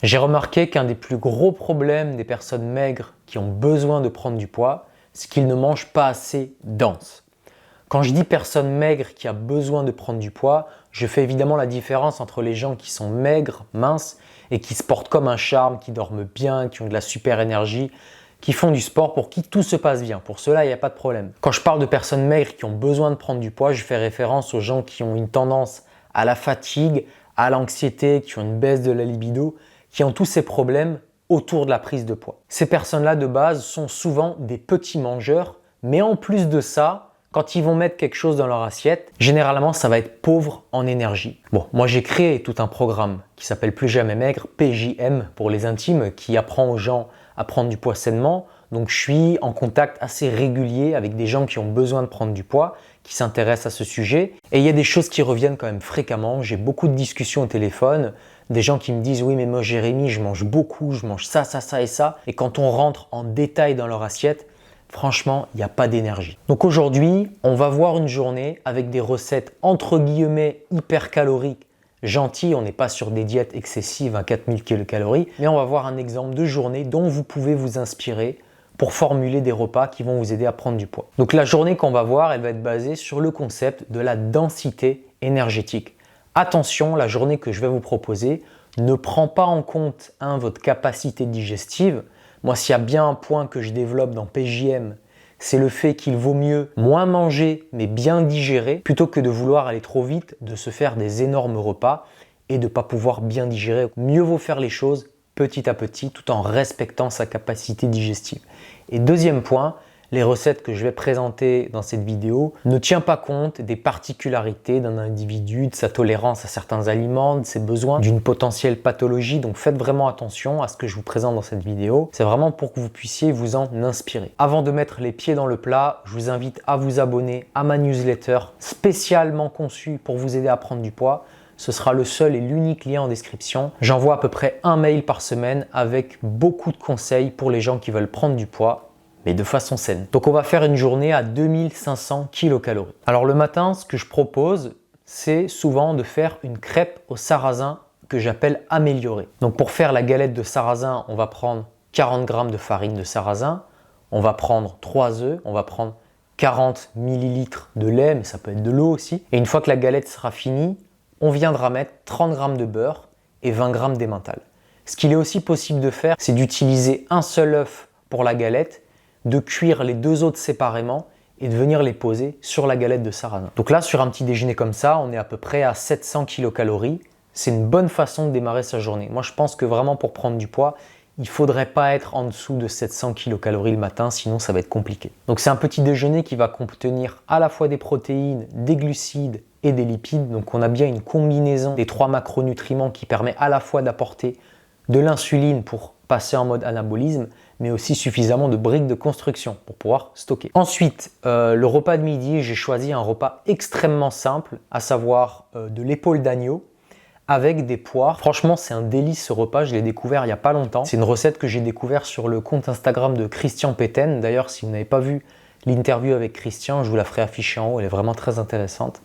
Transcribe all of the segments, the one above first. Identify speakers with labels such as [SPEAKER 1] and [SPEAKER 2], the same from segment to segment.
[SPEAKER 1] J'ai remarqué qu'un des plus gros problèmes des personnes maigres qui ont besoin de prendre du poids, c'est qu'ils ne mangent pas assez dense. Quand je dis personne maigre qui a besoin de prendre du poids, je fais évidemment la différence entre les gens qui sont maigres, minces et qui se portent comme un charme, qui dorment bien, qui ont de la super énergie, qui font du sport, pour qui tout se passe bien. Pour cela, il n'y a pas de problème. Quand je parle de personnes maigres qui ont besoin de prendre du poids, je fais référence aux gens qui ont une tendance à la fatigue, à l'anxiété, qui ont une baisse de la libido, qui ont tous ces problèmes autour de la prise de poids. Ces personnes-là de base sont souvent des petits mangeurs, mais en plus de ça, quand ils vont mettre quelque chose dans leur assiette, généralement ça va être pauvre en énergie. Bon, moi j'ai créé tout un programme qui s'appelle Plus jamais maigre, PJM pour les intimes, qui apprend aux gens à prendre du poids sainement. Donc je suis en contact assez régulier avec des gens qui ont besoin de prendre du poids, qui s'intéressent à ce sujet. Et il y a des choses qui reviennent quand même fréquemment. J'ai beaucoup de discussions au téléphone, des gens qui me disent « Oui, mais moi Jérémy, je mange beaucoup, je mange ça, ça, ça et ça. » Et quand on rentre en détail dans leur assiette, franchement, il n'y a pas d'énergie. Donc aujourd'hui, on va voir une journée avec des recettes entre guillemets hyper caloriques, gentilles. On n'est pas sur des diètes excessives à 4000 kcal, mais on va voir un exemple de journée dont vous pouvez vous inspirer pour formuler des repas qui vont vous aider à prendre du poids. Donc la journée qu'on va voir, elle va être basée sur le concept de la densité énergétique. Attention, la journée que je vais vous proposer ne prend pas en compte votre capacité digestive. Moi, s'il y a bien un point que je développe dans PJM, c'est le fait qu'il vaut mieux moins manger mais bien digérer plutôt que de vouloir aller trop vite, de se faire des énormes repas et de ne pas pouvoir bien digérer. Mieux vaut faire les choses petit à petit tout en respectant sa capacité digestive. Et deuxième point, les recettes que je vais présenter dans cette vidéo ne tiennent pas compte des particularités d'un individu, de sa tolérance à certains aliments, de ses besoins, d'une potentielle pathologie. Donc faites vraiment attention à ce que je vous présente dans cette vidéo. C'est vraiment pour que vous puissiez vous en inspirer. Avant de mettre les pieds dans le plat, je vous invite à vous abonner à ma newsletter spécialement conçue pour vous aider à prendre du poids. Ce sera le seul et l'unique lien en description. J'envoie à peu près un mail par semaine avec beaucoup de conseils pour les gens qui veulent prendre du poids, mais de façon saine. Donc on va faire une journée à 2500 kcal. Alors le matin, ce que je propose, c'est souvent de faire une crêpe au sarrasin que j'appelle améliorée. Donc pour faire la galette de sarrasin, on va prendre 40 g de farine de sarrasin, on va prendre 3 œufs, on va prendre 40 ml de lait, mais ça peut être de l'eau aussi. Et une fois que la galette sera finie, on viendra mettre 30 g de beurre et 20 g d'emmental. Ce qu'il est aussi possible de faire, c'est d'utiliser un seul œuf pour la galette, de cuire les deux autres séparément et de venir les poser sur la galette de sarrasin. Donc là, sur un petit déjeuner comme ça, on est à peu près à 700 kcal. C'est une bonne façon de démarrer sa journée. Moi, je pense que vraiment pour prendre du poids, il ne faudrait pas être en dessous de 700 kcal le matin, sinon ça va être compliqué. Donc c'est un petit déjeuner qui va contenir à la fois des protéines, des glucides et des lipides. Donc on a bien une combinaison des 3 macronutriments qui permet à la fois d'apporter de l'insuline pour passer en mode anabolisme, mais aussi suffisamment de briques de construction pour pouvoir stocker. Ensuite, le repas de midi, j'ai choisi un repas extrêmement simple, à savoir de l'épaule d'agneau avec des poires. Franchement, c'est un délice ce repas, je l'ai découvert il n'y a pas longtemps. C'est une recette que j'ai découvert sur le compte Instagram de Christian Péten. D'ailleurs, si vous n'avez pas vu l'interview avec Christian, je vous la ferai afficher en haut, elle est vraiment très intéressante.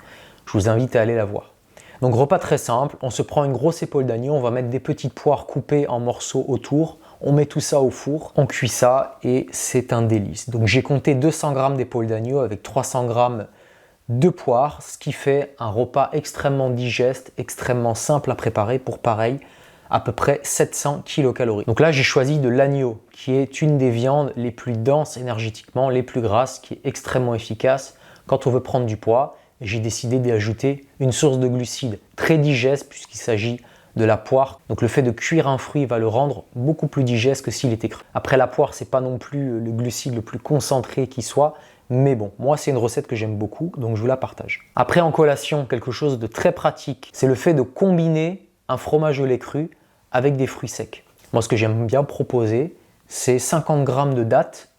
[SPEAKER 1] Je vous invite à aller la voir. Donc repas très simple, on se prend une grosse épaule d'agneau, on va mettre des petites poires coupées en morceaux autour, on met tout ça au four, on cuit ça et c'est un délice. Donc j'ai compté 200 g d'épaule d'agneau avec 300 g de poires, ce qui fait un repas extrêmement digeste, extrêmement simple à préparer pour pareil, à peu près 700 kcal. Donc là j'ai choisi de l'agneau qui est une des viandes les plus denses énergétiquement, les plus grasses, qui est extrêmement efficace quand on veut prendre du poids. J'ai décidé d'y ajouter une source de glucides très digeste puisqu'il s'agit de la poire. Donc le fait de cuire un fruit va le rendre beaucoup plus digeste que s'il était cru. Après la poire, c'est pas non plus le glucide le plus concentré qui soit, mais bon, moi c'est une recette que j'aime beaucoup, donc je vous la partage. Après en collation, quelque chose de très pratique, c'est le fait de combiner un fromage au lait cru avec des fruits secs. Moi ce que j'aime bien proposer, c'est 50 g de dattes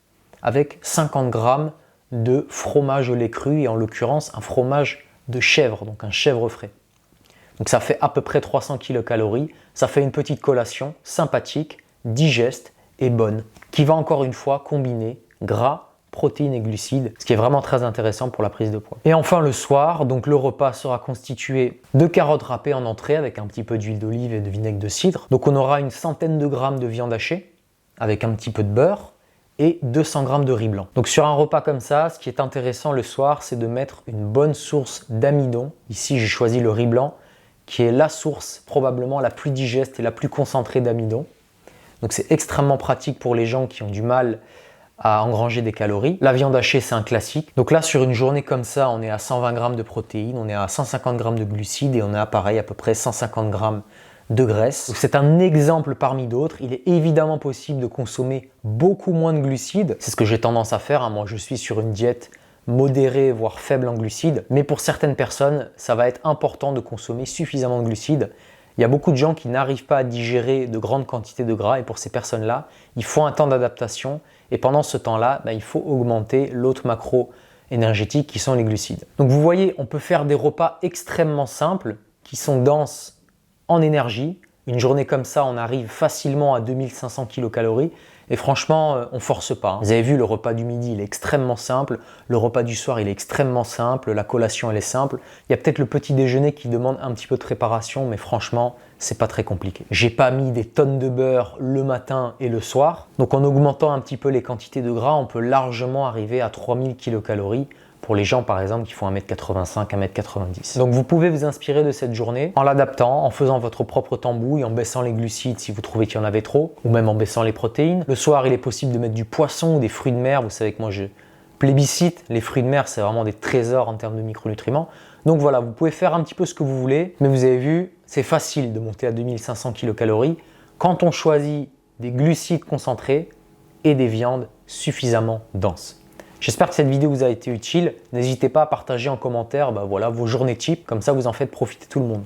[SPEAKER 1] avec 50 g de fromage au lait cru et en l'occurrence un fromage de chèvre, donc un chèvre frais. Donc ça fait à peu près 300 kcal, ça fait une petite collation sympathique, digeste et bonne, qui va encore une fois combiner gras protéines et glucides, ce qui est vraiment très intéressant pour la prise de poids. Et enfin le soir, donc le repas sera constitué de carottes râpées en entrée avec un petit peu d'huile d'olive et de vinaigre de cidre. Donc on aura une centaine de grammes de viande hachée avec un petit peu de beurre et 200 grammes de riz blanc. Donc sur un repas comme ça, ce qui est intéressant le soir, c'est de mettre une bonne source d'amidon. Ici, j'ai choisi le riz blanc, qui est la source probablement la plus digeste et la plus concentrée d'amidon. Donc c'est extrêmement pratique pour les gens qui ont du mal à engranger des calories. La viande hachée, c'est un classique. Donc là, sur une journée comme ça, on est à 120 grammes de protéines, on est à 150 grammes de glucides et on est à pareil, à peu près 150 grammes de graisse. C'est un exemple parmi d'autres. Il est évidemment possible de consommer beaucoup moins de glucides. C'est ce que j'ai tendance à faire. Moi, je suis sur une diète modérée, voire faible en glucides. Mais pour certaines personnes, ça va être important de consommer suffisamment de glucides. Il y a beaucoup de gens qui n'arrivent pas à digérer de grandes quantités de gras et pour ces personnes-là, il faut un temps d'adaptation et pendant ce temps-là, il faut augmenter l'autre macro énergétique qui sont les glucides. Donc vous voyez, on peut faire des repas extrêmement simples qui sont denses en énergie. Une journée comme ça, on arrive facilement à 2500 kcal et franchement, on force pas. Vous avez vu, le repas du midi, il est extrêmement simple. Le repas du soir, il est extrêmement simple. La collation, elle est simple. Il y a peut-être le petit déjeuner qui demande un petit peu de préparation, mais franchement, c'est pas très compliqué. J'ai pas mis des tonnes de beurre le matin et le soir. Donc en augmentant un petit peu les quantités de gras, on peut largement arriver à 3000 kcal. Pour les gens par exemple qui font 1m85, 1m90. Donc vous pouvez vous inspirer de cette journée en l'adaptant, en faisant votre propre tambouille, en baissant les glucides si vous trouvez qu'il y en avait trop, ou même en baissant les protéines. Le soir, il est possible de mettre du poisson ou des fruits de mer. Vous savez que moi je plébiscite les fruits de mer, c'est vraiment des trésors en termes de micronutriments. Donc voilà, vous pouvez faire un petit peu ce que vous voulez, mais vous avez vu, c'est facile de monter à 2500 kcal quand on choisit des glucides concentrés et des viandes suffisamment denses. J'espère que cette vidéo vous a été utile. N'hésitez pas à partager en commentaire vos journées types, comme ça vous en faites profiter tout le monde.